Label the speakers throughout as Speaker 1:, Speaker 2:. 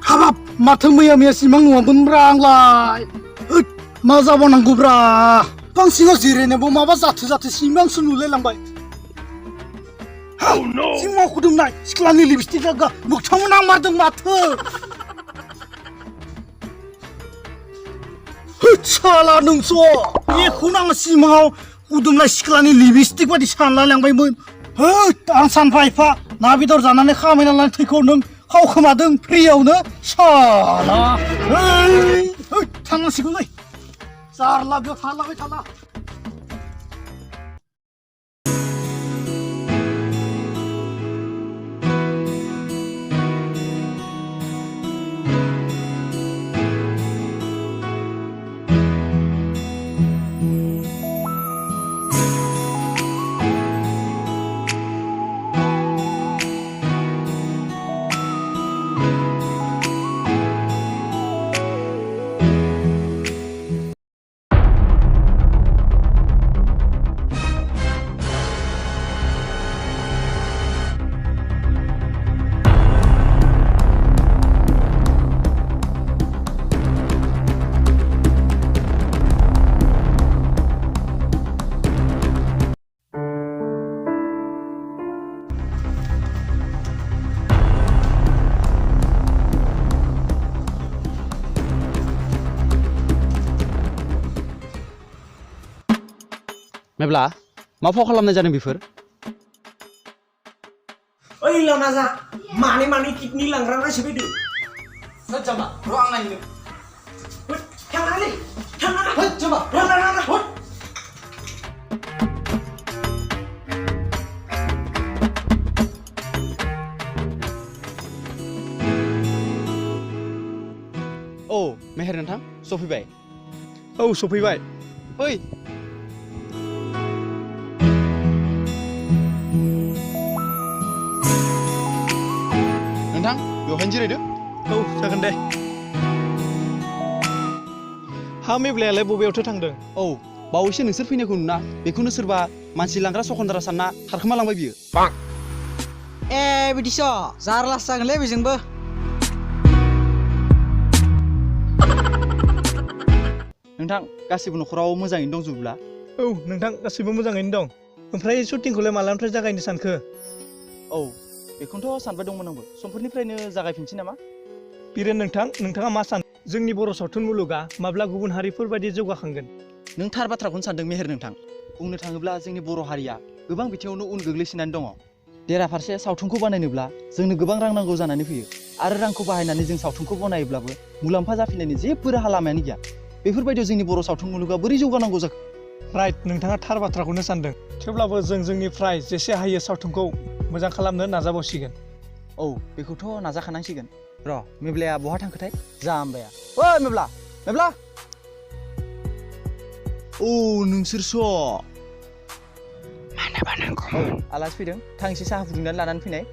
Speaker 1: हाबाब माथो मैया मैया सिमां नुवामोनब्रा आंलाय मा जाबावनांगौब्रा बिफां सिङाव जिरायनायावबो माबा जाथो जाथो सिमांसो नुलायलांबाय सिमाङाव खुदुमनाय सिख्लानि लिपस्टिकआ मोगथांमोन आं मारदों माथो साला नोंस' बेखौनो आं सिमाङाव खुदुमनाय सिख्लानि लिपस्टिक बायदि सानलायलांबायमोन आं सानफा एफा ना बेदर जानानै खामायना लानाय थैखौ नों खावखोमादों फ्रियावनो साला थांनांसिगौलै जारला बेयाव थालाबाय थाला
Speaker 2: मेब्ला मा फाव खालामनाय जादों बेफोर
Speaker 3: ओइ लानाजा माने किडनि लांग्रा नायसो फैदो
Speaker 1: होद जामा र' आं नायनो
Speaker 3: होद थांनानै
Speaker 1: होद जामा
Speaker 3: थांना होद
Speaker 2: औ मेहेर नोंथां सफैबाय
Speaker 1: औ सफैबाय
Speaker 2: फै नोंथां बेवहायनो जिरायदो
Speaker 1: औ जागोन दे हा मेब्लायालाय बबेयावथो थांदों
Speaker 2: औ बावैसो नोंसोर फैनायखौ नुना बेखौनो सोरबा मानसि लांग्रा सखनदारा सानना खारखोमा लांबाय बियो
Speaker 4: ए बिदिसो जारलास जागोनलै बेजोंबो
Speaker 2: नोंथां गासिबो न'खराव मोजाङैनो दंजोबोब्ला
Speaker 1: औ नोंथां गासिबो मोजाङैनो दं ओमफ्राय शुटिंखौलाय मालानिफ्राय जागायनो सानखो
Speaker 2: औ बेखौनोथ' सानबाय दंमोन आंबो समफोरनिफ्रायनो जागायफिनसै नामा
Speaker 1: बिरेन नोंथां नोंथाङा मा सानो जोंनि बर' सावथुन मुलुगा माब्ला गुबुन हारिफोर बायदि जौगाखांगोन
Speaker 2: नों थार बाथ्राखौनो सानदों मेहेर नोंथां बुंनो थाङोब्ला जोंनि बर' हारिया गोबां बिथिङावनो उन गोग्लैसोनानै दङ बेराफारसे सावथुनखौ बानायनोब्ला जोंनो गोबां रां नांगौ जानानै फैयो आरो रांखौ बाहायनानै जों सावथुनखौ बनायोब्लाबो मुलाम्फा जाफिननायनि जेबो राहा लामायानो गैया बेफोरबायदियाव जोंनि बर' सावथुन मुलुगा बोरै जौगानांगौ जाखो
Speaker 1: राइट नोंथाङा थार बाथ्राखौनो सानदों थेवब्लाबो जों जोंनिफ्राय जेसे हायो सावथुनखौ मोजां खालामनो नाजाबावसिगोन
Speaker 2: औ बेखौथ' नाजाखानांसिगोन र' मेब्लाया बहा थांखोथाय जाम्बाया ओइ मेब्ला मेब्ला औ नोंसोरस' मानोबा नांगौ औ आलासि फैदों थां एसे साहा फुदुंनानै लानानै फैनाय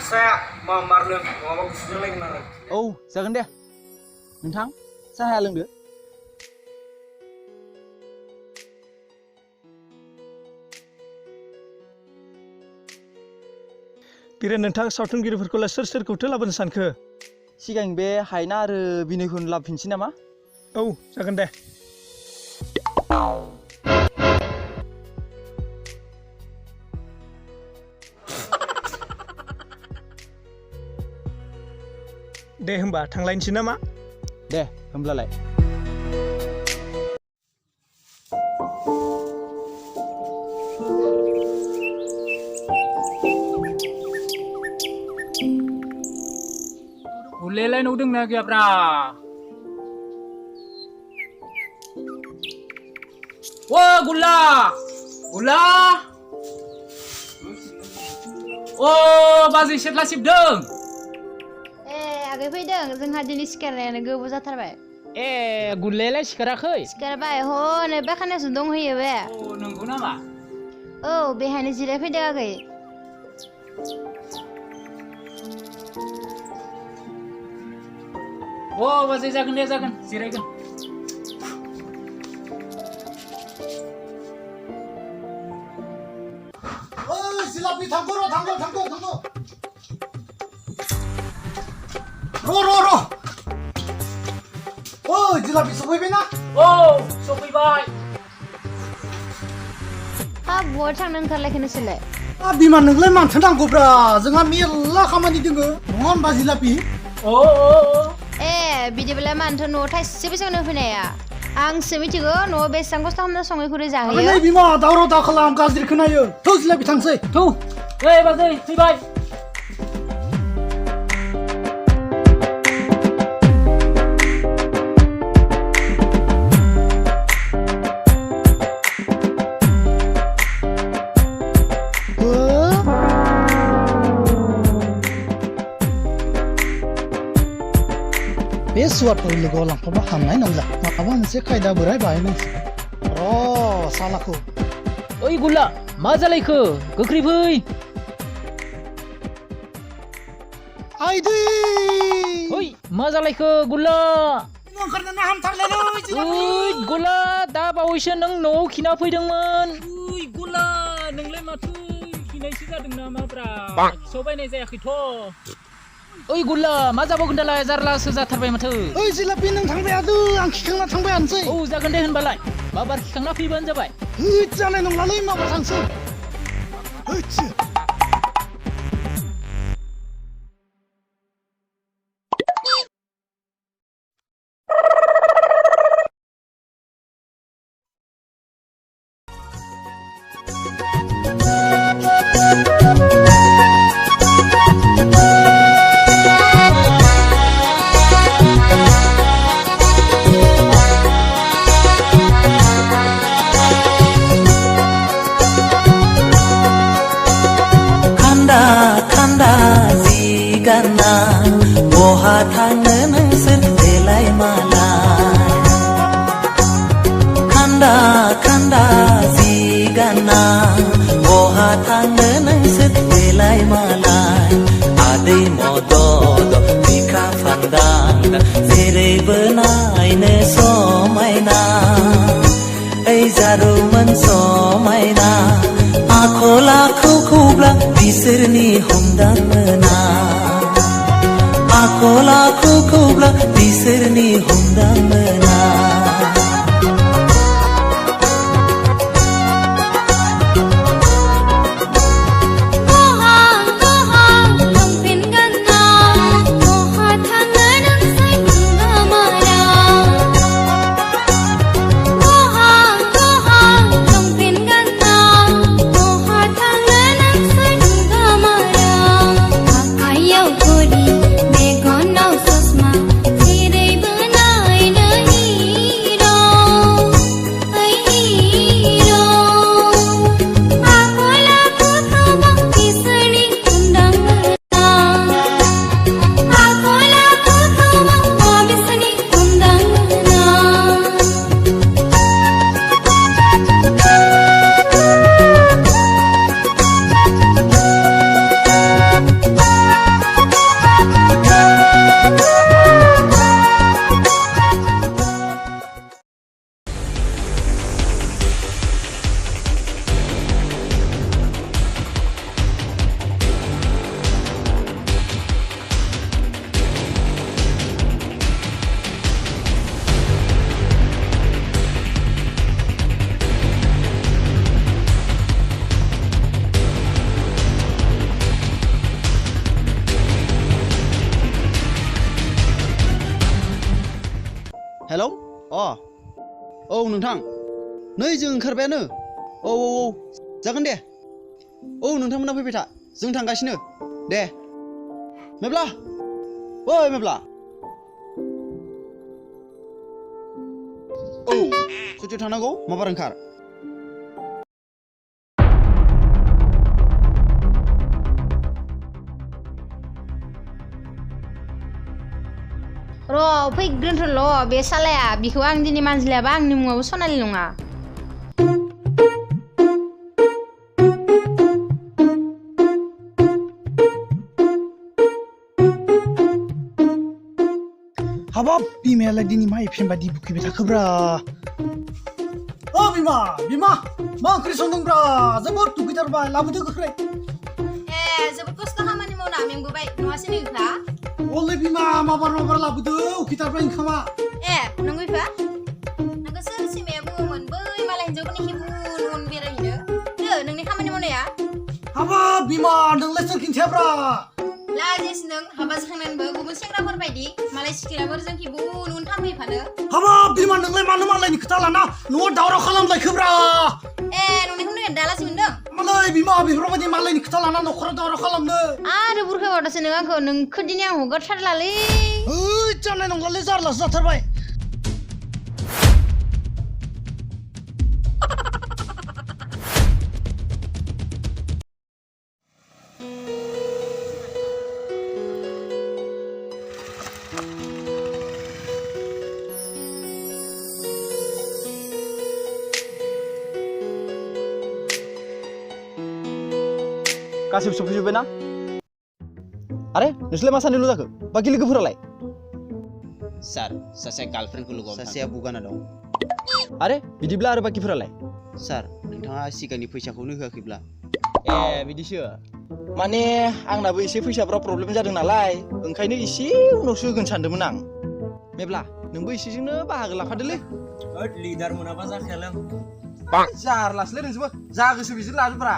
Speaker 3: saya mamarनो नङाबा गुसु जालायगोन आरो
Speaker 2: औ जागोन दे नोंथां साहाया लोंदो
Speaker 1: बिरेन नोंथां सावथुनगिरिफोरखौलाय सोर सोरखौथो लाबोनो सानखो
Speaker 2: सिगां बे हायना आरो बिनयखौनो लाबोफिनसै नामा
Speaker 1: औ जागोन दे दे होमबा थांलायनोसै नामा
Speaker 2: दे होमब्लालाय
Speaker 4: हले
Speaker 5: गुलायालाय न'आव दंना गैयाब्रा ओ गुला गुला ओ बाजै सेथ्ला सिबदों
Speaker 6: आगै फैदों जोंहा दिनै सिखारनायानो गोबाव जाथारबाय
Speaker 5: गुलायालाय सिखाराखै
Speaker 6: सिखारबाय नै बे खानायावसो दंहैयो बे
Speaker 5: नंगौ नामा
Speaker 6: औ बेहायनो जिरायफैदों आगै
Speaker 5: बाजै जागोन दे जागोन जिरायगोन
Speaker 1: जिलापि थांगौ र' जिलापि सफैबाय ना
Speaker 5: सफैबाय
Speaker 6: बहा थांनो ओंखारलायखो नोंसोरलाय
Speaker 1: बिमा नोंलाय मानथो नांगौब्रा जोंहा मेरला खामानि दोङो नङा होनबा जिलापि
Speaker 6: बिदिब्ला मानोथो न'आव थाइसे बेसेबांनो फैनाया आंसो मिथिगौ न'आव बेसेबां खस्थ' खालामना सङै खुरै जाहैयो
Speaker 1: नै बिमा दावराव दा खालाम गाज्रि खोनायो थौ जिलापि थांसै
Speaker 5: बाजै फैबाय
Speaker 1: बे सुवारफोर लोगोआव लांफाबा हामनाय नंला माबा मोनसे खायदा बोराय बाहायनांसिगोन र' सालाखौ
Speaker 5: ओइ गुला मा जालायखो गोख्रै फै
Speaker 1: आइदै
Speaker 5: ओइ मा जालायखो गुला
Speaker 1: ओंखारनोनो हामथारलायलै
Speaker 5: ओइ गुला दा बावैसो नों न'आव खिना फैदोंमोन ओइ गुला नोंलाय माथो खिनायसो जादों नामाब्रा खिसाव बायनाय जायाखैथ' ओइ गुला मा जाबावगोन दालाय जारलासो जाथारबाय माथो
Speaker 1: ओइ जिलापि नों थांबाय आदो आं खिखांना थांबायानोसै
Speaker 5: जागोन दे होनबालाय माबार खिखांना फैबानो जाबाय
Speaker 1: जानाय नंलालै माबार थांसै
Speaker 7: बहा थांनो नोंसोर देलाय मालाय खान्दा खान्दा जि गानना बहा थांनो नोंसोर देलाय मालाय आदै मदद बिखा फान्दां जेरैबो नायनो समायना ओइ जारुमोन समायना आखल आखुखौब्ला बिसोरनि हमदां मोना आखल आखुखौब्ला बिसोरनि हमदां मोना
Speaker 2: हेलौ औ नोंथां नै जों ओंखारबायानो औ जागोन दे नोंथांमोना फैबाय था जों थांगासिनो दे मेब्ला औ सुटियाव थांनांगौ माबार ओंखार
Speaker 6: र' फैग्रोनोल' बे सालाया बिखौ आं दिनै मानजिलायाबा आंनि मुङाबो सनालि नङा
Speaker 1: हाबाब बिमायालाय दिनै मा एफिन बायदि बुखैबाय थाखोब्रा बिमा मा ओंख्रि संदोंब्रा जोबोद दुखैथारबाय लाबोदो गोख्रै
Speaker 6: जोबोद खस्थ' खामानि मावना मेंबोबाय नङासै नोंहा
Speaker 1: अले बिमा माबार लाबोदो उखैथारबाय ओंखामा
Speaker 6: नों बिफा नोंखौ सोर सिमाया बुङोमोन बै मालाय हिन्जावफोरनि हिबुन उन बेरायहैनो नोंनि खामानि मावनाया
Speaker 1: हाबाब बिमा नोंलाय सोर खिन्थायाब्रा
Speaker 6: लाजिस नों हाबा जाखांनानैबो गुबुन सेंग्राफोर बायदि मालाय सिख्लाफोरजों हिबुन उन थांफैफानो
Speaker 1: हाबाब बिमा नोंलाय मानो मालायनि खोथा लाना न'आव दावराव खालामलायखोब्रा
Speaker 6: नोंनिखौ नों दालासि मोनदों
Speaker 1: मालाय बिमा बेफोरबायदि मालायनि खोथा लाना न'खराव दावराव खालामनो
Speaker 6: आरो बुरखाबावदासो नों आंखौ नोंखौ दिनै आं हगारथारलालै
Speaker 1: जानाय नंलालै जारलासो जाथारबाय
Speaker 2: गासिबो सफैजोब्बाय ना आरे नोंसोरलाय मा सानैल' जाखो बाखि लोगोफोरालाय
Speaker 8: सार सासे गार्लफ्रेन्डखौ लोगो
Speaker 2: सासेया बुगाना दं आरे बिदिब्ला आरो बाखिफोरालाय
Speaker 8: सार नोंथाङा सिगांनि फैसाखौनो होआखैब्ला
Speaker 2: बिदिसो माने आंनाबो एसे फैसाफ्रा प्रब्लेम जादों नालाय ओंखायनो एसे उनावसो होगोन सानदोंमोन आं मेब्ला नोंबो एसेजोंनो बाहागो लाफादोलै
Speaker 3: लिडार मोनाबा जाखायालै
Speaker 2: जारलासोलै नोंसोरबो जा गोसो बिसोर लाजोब्रा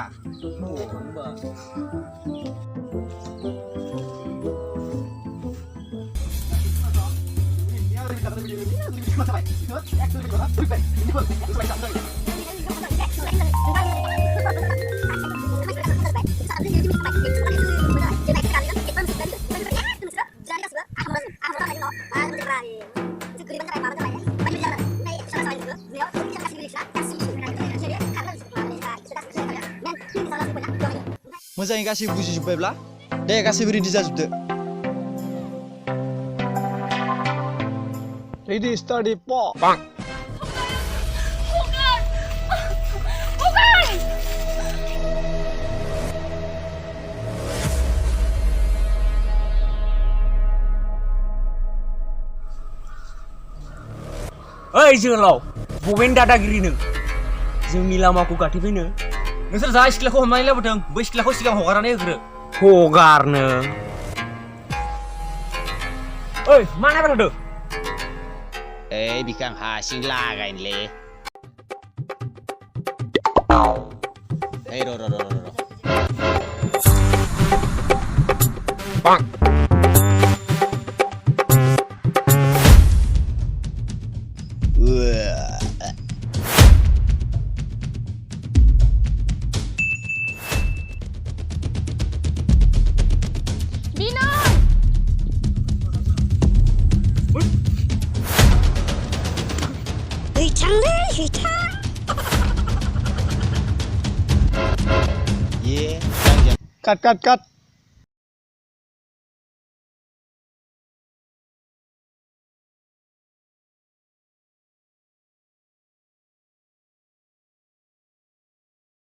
Speaker 2: मोजाङै गासैबो बुजिजोब्बायब्ला दे गासैबो रेडि जाजोबदो रेडि स्टाडि प
Speaker 3: ओइ जोहोलाव बबेनि दादागिरि नों जोंनि लामाखौ गाथेफैनो
Speaker 5: नोंसोर जा सिख्लाखौ हमनानै लाबोदों बै सिख्लाखौ सिगां हगारनानै होग्रो
Speaker 3: हगारनो ओइ मा नायबाय थादों
Speaker 8: बिखौ आं हासिं लागायनोलै
Speaker 2: Cut.